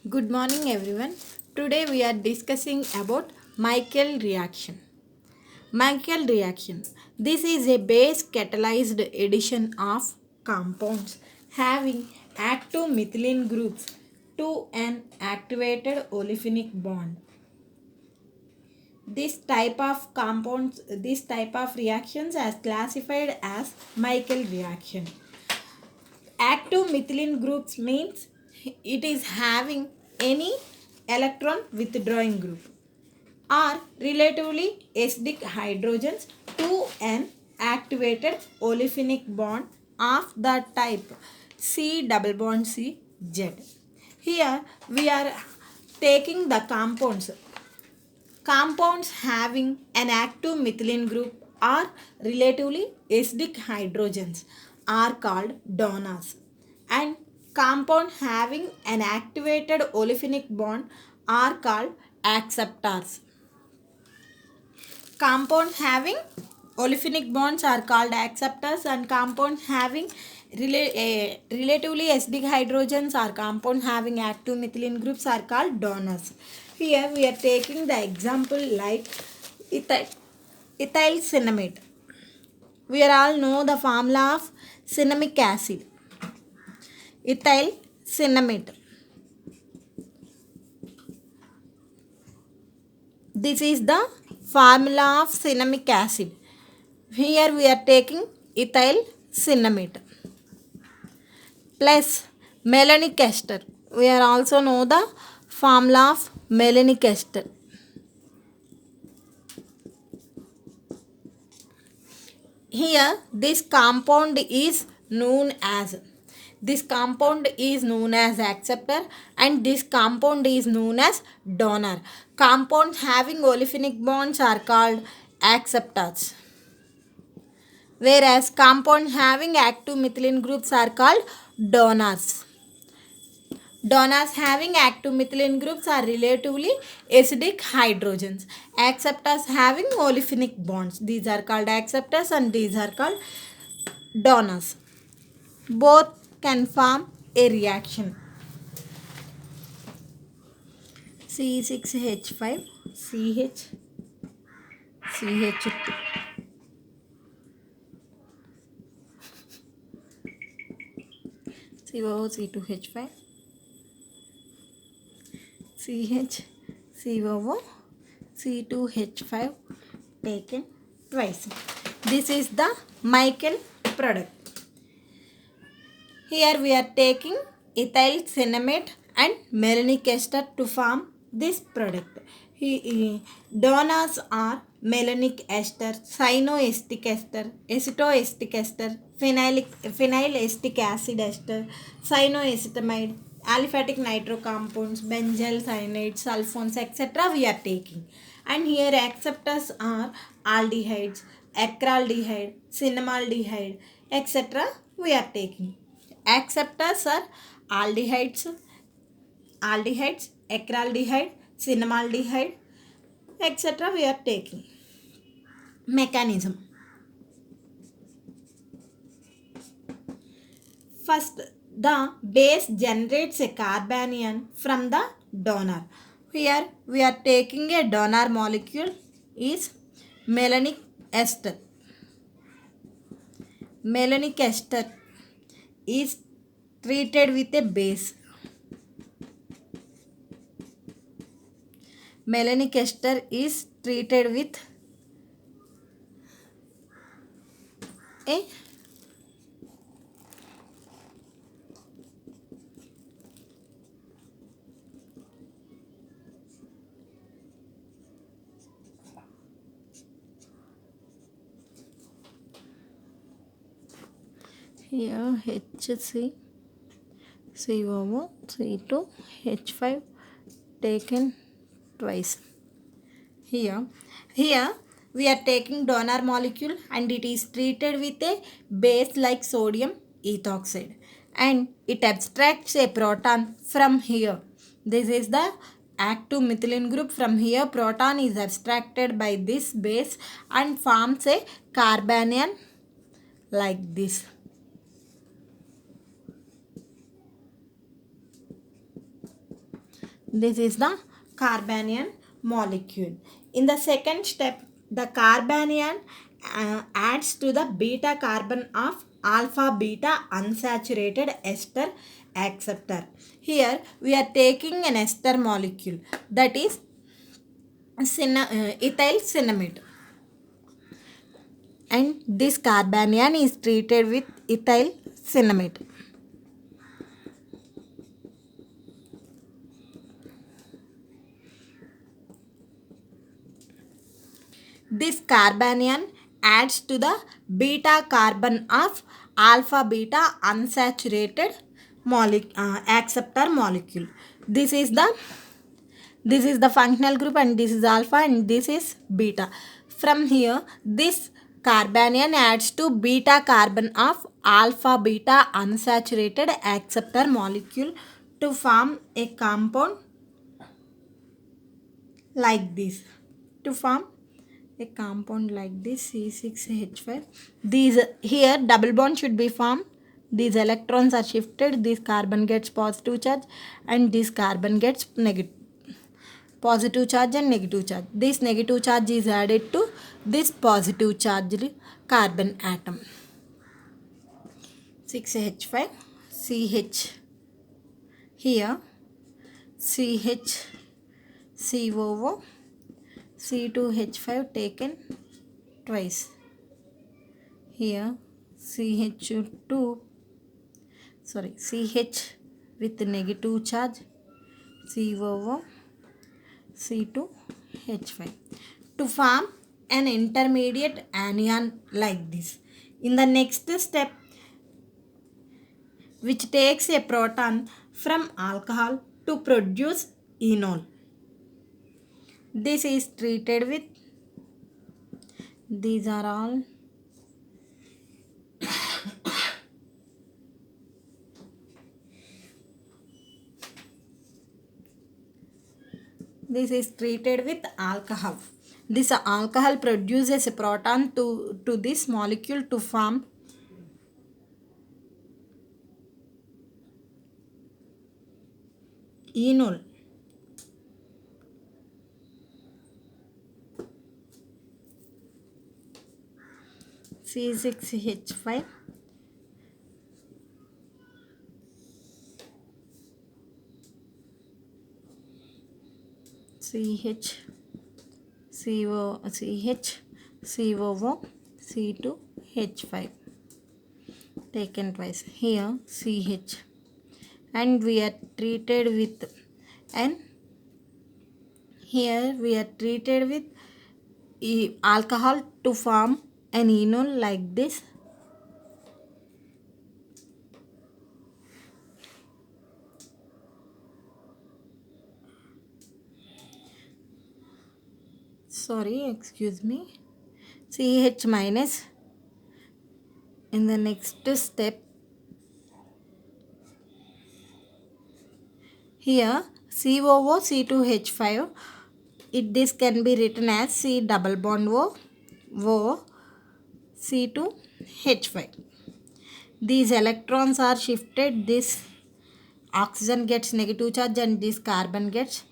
Good morning everyone. Today we are discussing about Michael reaction. Michael reaction. This is a base catalyzed addition of compounds having active methylene groups to an activated olefinic bond. This type of reactions is classified as Michael reaction. Active methylene groups means it is having any electron withdrawing group or relatively acidic hydrogens to an activated olefinic bond of the type C double bond C Z. Here we are taking the compounds. Compounds having an active methylene group or relatively acidic hydrogens are called donors, and compound having an activated olefinic bond are called acceptors. Compound having olefinic bonds are called acceptors, and compound having relatively acidic hydrogens or compound having active methylene groups are called donors. Here we are taking the example like ethyl cinnamate. We are all know the formula of cinnamic acid. Ethyl cinnamate. This is the formula of cinnamic acid. Here we are taking ethyl cinnamate plus melanic ester. We are also know the formula of melanic ester. Here this compound is known as acceptor, and this compound is known as donor. Compounds having olefinic bonds are called acceptors, whereas compound having active methylene groups are called donors. Donors having active methylene groups are relatively acidic hydrogens. Acceptors having olefinic bonds. These are called acceptors and these are called donors. Both can form a reaction. C6H5 CH CH2. COO2H5 CH COO C2H5 taken twice. This is the Michael product. Here we are taking ethyl cinnamate and melanic ester to form this product. Donors are melanic ester, cyanoestic ester, acetoestic ester, phenylacetic acid ester, cyanoacetamide, aliphatic nitro compounds, benzyl cyanides, sulfones, etc. we are taking. And here acceptors are aldehydes, acraldehyde, cinnamaldehyde, etc. we are taking. Acceptors are aldehydes, acraldehyde, cinnamaldehyde, etc. we are taking. Mechanism. First, the base generates a carbanion from the donor. Here we are taking a donor molecule is melanic ester. Melanic ester is treated with a base. Melanic ester is treated with a here HC COO C2 H5 taken twice. Here we are taking donor molecule and it is treated with a base like sodium ethoxide, and it abstracts a proton from here. This is the active methylene group. From here proton is abstracted by this base and forms a carbanion like this. This is the carbanion molecule. In the second step, the carbanion adds to the beta carbon of alpha beta unsaturated ester acceptor. Here we are taking an ester molecule, that is ethyl cinnamide, and this carbanion is treated with ethyl cinnamide. This carbanion adds to the beta carbon of alpha beta unsaturated acceptor molecule. This is the functional group, and this is alpha and this is beta. From here, this carbanion adds to beta carbon of alpha beta unsaturated acceptor molecule to form a compound like this. To form a compound like this, C6H5. These here double bond should be formed. These electrons are shifted. This carbon gets positive charge and this carbon gets negative. Positive charge and negative charge. This negative charge is added to this positive charged carbon atom. 6H5 CH. Here CH COO C2H5 taken twice. Here CH2, CH with negative charge, COO C2H5 to form an intermediate anion like this. In the next step, which takes a proton from alcohol to produce enol. This is treated with, these are all this is treated with alcohol. This alcohol produces a proton to this molecule to form enol. C6H5 CH COO C2H5 taken twice. Here CH, and we are treated with N. Here we are treated with alcohol to form an enol like this. Excuse me. CH minus. In the next step, here COO C2H5, this can be written as C double bond O C2H5. These electrons are shifted. This oxygen gets negative charge and this carbon gets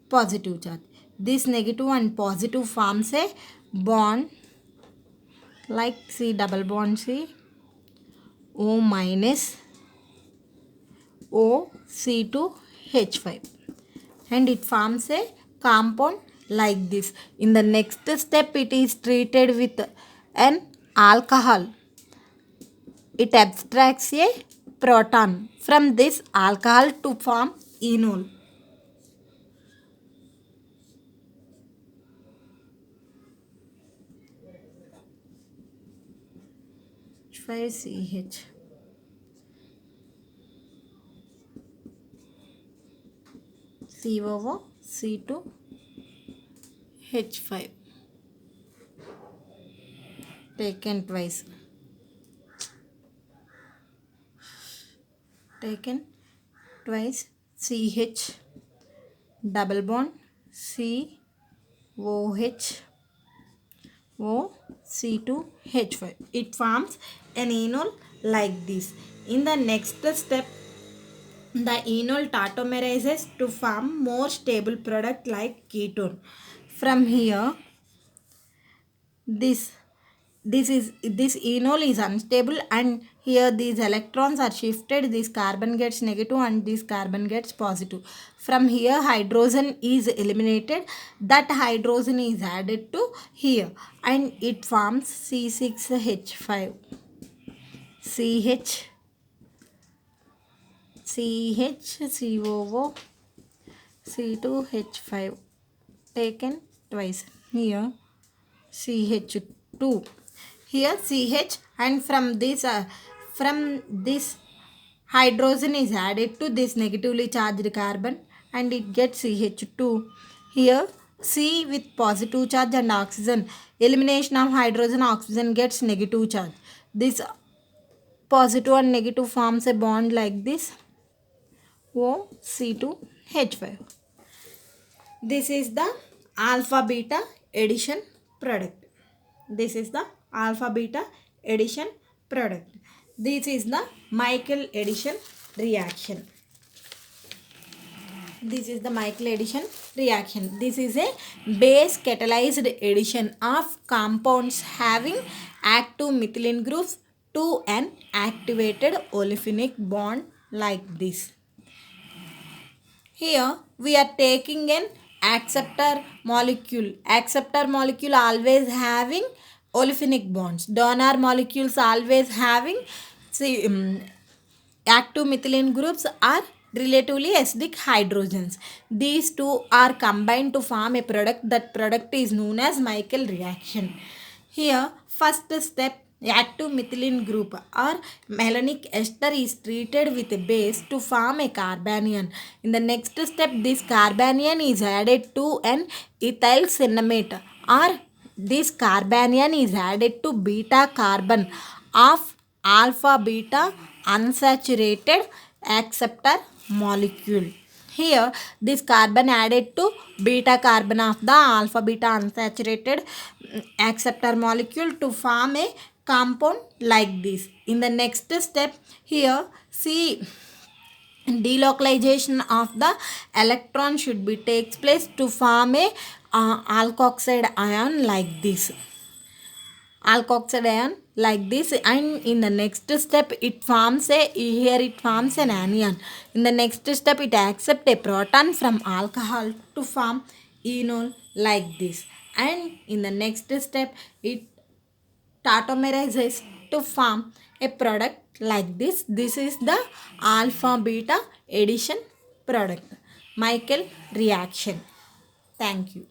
positive charge. This negative and positive forms a bond like C double bond C O minus O C2H5, and it forms a compound like this. In the next step, it is treated with an alcohol. It abstracts a proton from this alcohol to form enol. 5CH. COO C2H5 taken twice. CH double bond COH O C2H5. It forms an enol like this. In the next step, the enol tautomerizes to form more stable product like ketone. From here, this this enol is unstable, and here these electrons are shifted, this carbon gets negative and this carbon gets positive. From here hydrogen is eliminated, that hydrogen is added to here and it forms C6H5, CH, COO, C2H5 taken twice. Here CH2, here CH, and from this hydrogen is added to this negatively charged carbon and it gets CH2. Here C with positive charge and oxygen, elimination of hydrogen, oxygen gets negative charge. This positive and negative forms a bond like this, OC2H5. This is the alpha beta addition product. This is the alpha beta addition product. This is the Michael addition reaction. This is the Michael addition reaction. This is a base catalyzed addition of compounds having active methylene groups to an activated olefinic bond like this. Here we are taking an acceptor molecule. Acceptor molecule always having olefinic bonds. Donor molecules always having active methylene groups are relatively acidic hydrogens. These two are combined to form a product. That product is known as Michael reaction. Here first step, active methylene group or malonic ester is treated with a base to form a carbanion. In the next step, this carbanion is added to an ethyl cinnamate, or this carbanion is added to beta carbon of alpha beta unsaturated acceptor molecule. Here this carbon added to beta carbon of the alpha beta unsaturated acceptor molecule to form a compound like this. In the next step, here see delocalization of the electron should be takes place to form a alkoxide ion like this. Alkoxide ion like this, and in the next step it forms a, here it forms an anion. In the next step it accepts a proton from alcohol to form enol like this, and in the next step it tautomerizes to form a product like this. This is the alpha beta addition product, Michael reaction. Thank you.